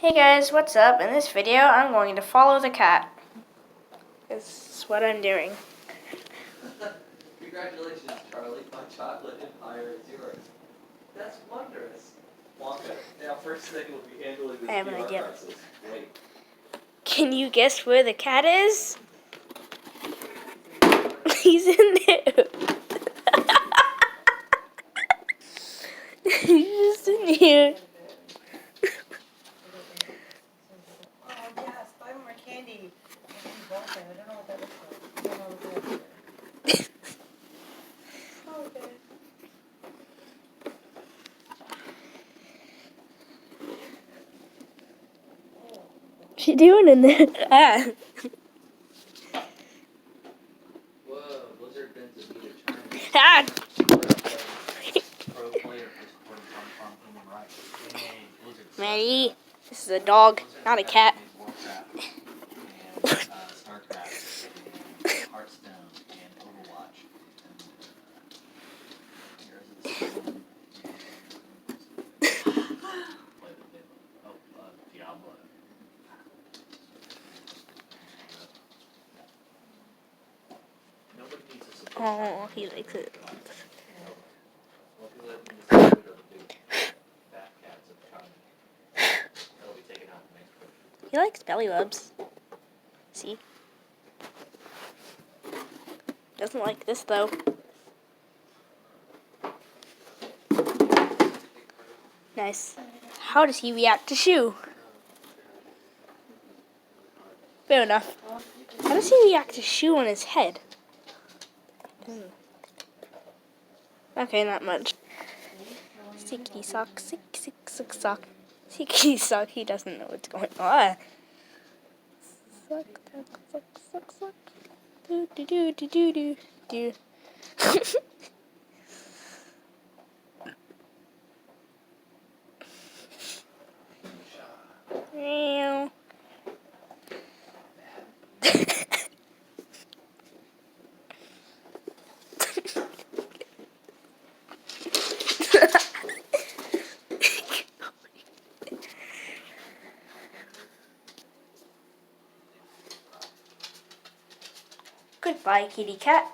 Hey guys, what's up? In this video, I'm going to follow the cat. This is what I'm doing. Congratulations, Charlie. My chocolate empire is yours. That's wondrous. Wonka, now first thing will be handling this I have an PR idea. crisis. Wait. Can you guess where the cat is? He's in there. He's just in here. Oh, yes, buy more candy. I don't know what that looks like. I don't know what that is. Oh, okay. What's she doing in there? Ah. Whoa, Blizzard bends a meter China. Ah. Pro player for supporting Hong Kong human rights. Dang, Blizzard sucks. Maddie, this is a dog, not a cat. Warcraft and StarCraft and Hearthstone and Overwatch and Heroes of the Storm and Diablo. Nobody needs to support. Oh, he likes it. He likes belly rubs. See? Doesn't like this though. Nice. How does he react to shoe? Fair enough. How does he react to shoe on his head? Okay, not much. Sickety sock, sick sock. Sickety sock, he doesn't know what's going on. Suck. Do. Meow. Goodbye, kitty cat.